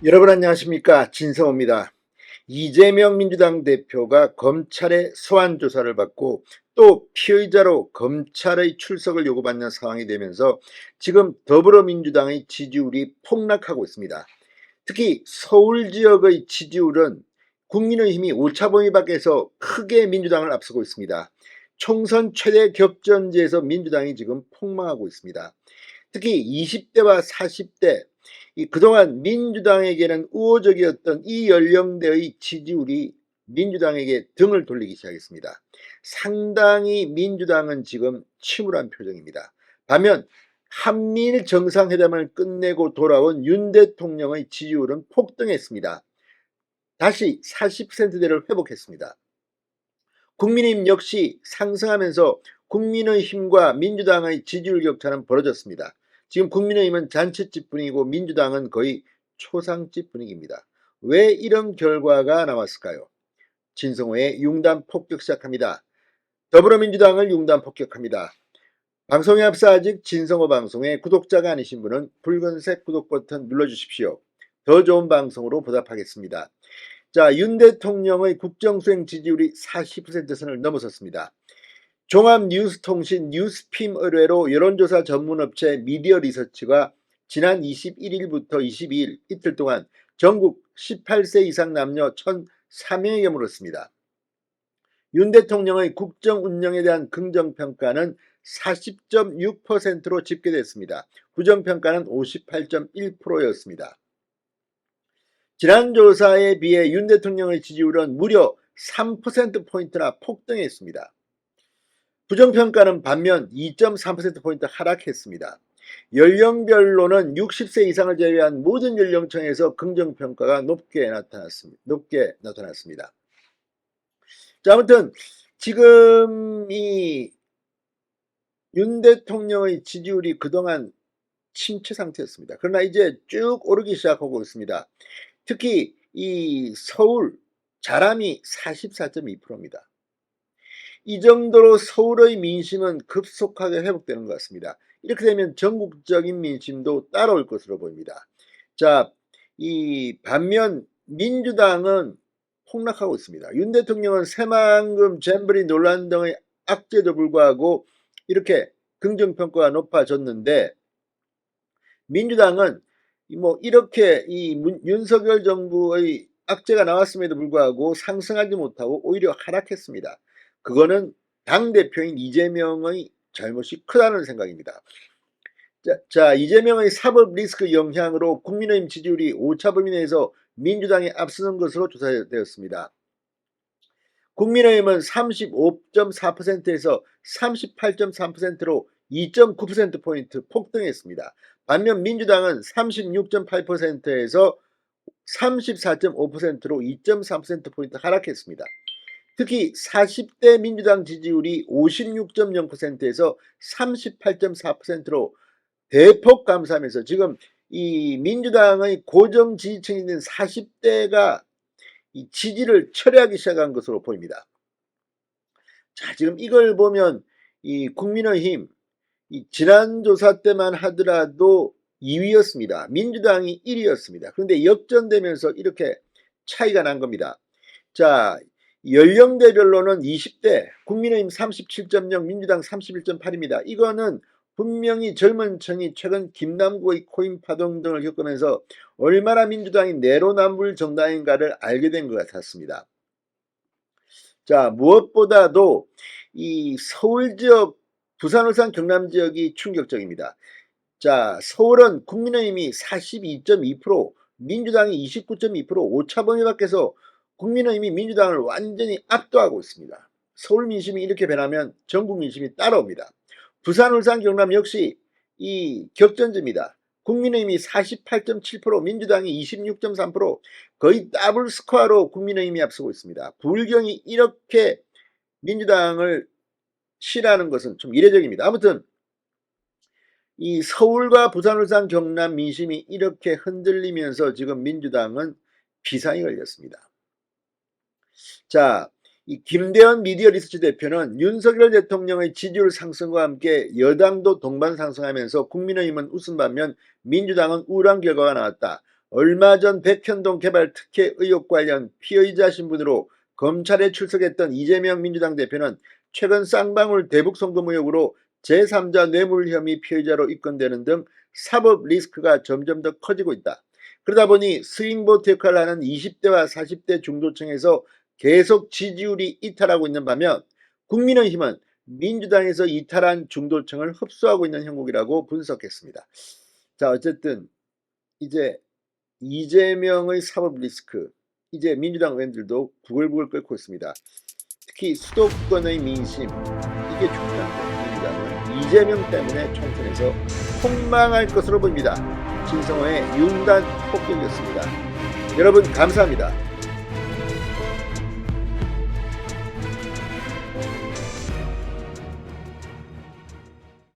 여러분 안녕하십니까, 진성호입니다. 이재명 민주당 대표가 검찰의 소환 조사를 받고 또 피의자로 검찰의 출석을 요구받는 상황이 되면서 지금 더불어민주당의 지지율이 폭락하고 있습니다. 특히 서울 지역의 지지율은 국민의힘이 오차 범위 밖에서 크게 민주당을 앞서고 있습니다. 총선 최대 격전지에서 민주당이 지금 폭망하고 있습니다. 특히 20대와 40대, 그동안 민주당에게는 우호적이었던 이 연령대의 지지율이 민주당에게 등을 돌리기 시작했습니다. 상당히 민주당은 지금 침울한 표정입니다. 반면 한미일 정상회담을 끝내고 돌아온 윤 대통령의 지지율은 폭등했습니다. 다시 40%대를 회복했습니다. 국민의힘 역시 상승하면서 국민의힘과 민주당의 지지율 격차는 벌어졌습니다. 지금 국민의힘은 잔치집 분위기고 민주당은 거의 초상집 분위기입니다. 왜 이런 결과가 나왔을까요? 진성호의 융단 폭격 시작합니다. 더불어민주당을 융단 폭격합니다. 방송에 앞서 아직 진성호 방송의 구독자가 아니신 분은 붉은색 구독 버튼 눌러주십시오. 더 좋은 방송으로 보답하겠습니다. 자, 윤 대통령의 국정수행 지지율이 40% 선을 넘어섰습니다. 종합뉴스통신 뉴스핌 의뢰로 여론조사 전문업체 미디어리서치가 지난 21일부터 22일 이틀 동안 전국 18세 이상 남녀 1,004명에게 물었습니다. 윤 대통령의 국정 운영에 대한 긍정평가는 40.6%로 집계됐습니다. 부정평가는 58.1%였습니다. 지난 조사에 비해 윤 대통령의 지지율은 무려 3%포인트나 폭등했습니다. 부정평가는 반면 2.3%포인트 하락했습니다. 연령별로는 60세 이상을 제외한 모든 연령층에서 긍정평가가 높게 나타났습니다. 자, 아무튼 지금 이 윤 대통령의 지지율이 그동안 침체 상태였습니다. 그러나 이제 쭉 오르기 시작하고 있습니다. 특히 이 서울 자람이 44.2%입니다. 이 정도로 서울의 민심은 급속하게 회복되는 것 같습니다. 이렇게 되면 전국적인 민심도 따라올 것으로 보입니다. 자, 이 반면 민주당은 폭락하고 있습니다. 윤 대통령은 새만금 잼버리 논란 등의 악재도 불구하고 이렇게 긍정평가가 높아졌는데, 민주당은 뭐 이렇게 윤석열 정부의 악재가 나왔음에도 불구하고 상승하지 못하고 오히려 하락했습니다. 그거는 당대표인 이재명의 잘못이 크다는 생각입니다. 자, 이재명의 사법 리스크 영향으로 국민의힘 지지율이 오차범위 내에서 민주당이 앞서는 것으로 조사되었습니다. 국민의힘은 35.4%에서 38.3%로 2.9%포인트 폭등했습니다. 반면 민주당은 36.8%에서 34.5%로 2.3%포인트 하락했습니다. 특히 40대 민주당 지지율이 56.0%에서 38.4%로 대폭 감소하면서 지금 이 민주당의 고정 지지층이 있는 40대가 이 지지를 철회하기 시작한 것으로 보입니다. 자, 지금 이걸 보면 이 국민의힘 지난 조사 때만 하더라도 2위였습니다. 민주당이 1위였습니다. 그런데 역전되면서 이렇게 차이가 난 겁니다. 자, 연령대별로는 20대 국민의힘 37.0, 민주당 31.8입니다. 이거는 분명히 젊은 층이 최근 김남국의 코인 파동 등을 겪으면서 얼마나 민주당이 내로남불 정당인가를 알게 된 것 같았습니다. 자, 무엇보다도 이 서울 지역, 부산, 울산, 경남 지역이 충격적입니다. 자, 서울은 국민의힘이 42.2%, 민주당이 29.2%, 오차범위 밖에서 국민의힘이 민주당을 완전히 압도하고 있습니다. 서울 민심이 이렇게 변하면 전국 민심이 따라옵니다. 부산, 울산, 경남 역시 이 격전지입니다. 국민의힘이 48.7%, 민주당이 26.3%, 거의 더블 스코어로 국민의힘이 앞서고 있습니다. 불경이 이렇게 민주당을 싫어하는 것은 좀 이례적입니다. 아무튼 이 서울과 부산, 울산, 경남 민심이 이렇게 흔들리면서 지금 민주당은 비상이 걸렸습니다. 자, 이 김대현 미디어 리서치 대표는 윤석열 대통령의 지지율 상승과 함께 여당도 동반 상승하면서 국민의힘은 웃음 반면 민주당은 우울한 결과가 나왔다. 얼마 전 백현동 개발 특혜 의혹 관련 피의자 신분으로 검찰에 출석했던 이재명 민주당 대표는 최근 쌍방울 대북 송금 의혹으로 제3자 뇌물 혐의 피의자로 입건되는 등 사법 리스크가 점점 더 커지고 있다. 그러다 보니 스윙보트 역할을 하는 20대와 40대 중도층에서 계속 지지율이 이탈하고 있는 반면 국민의힘은 민주당에서 이탈한 중도층을 흡수하고 있는 형국이라고 분석했습니다. 자, 어쨌든 이제 이재명의 사법 리스크, 이제 민주당 의원들도 부글부글 끓고 있습니다. 특히 수도권의 민심, 이게 중요한데 민주당은 이재명 때문에 총선에서 폭망할 것으로 보입니다. 진성호의 융단 폭격이었습니다. 여러분 감사합니다.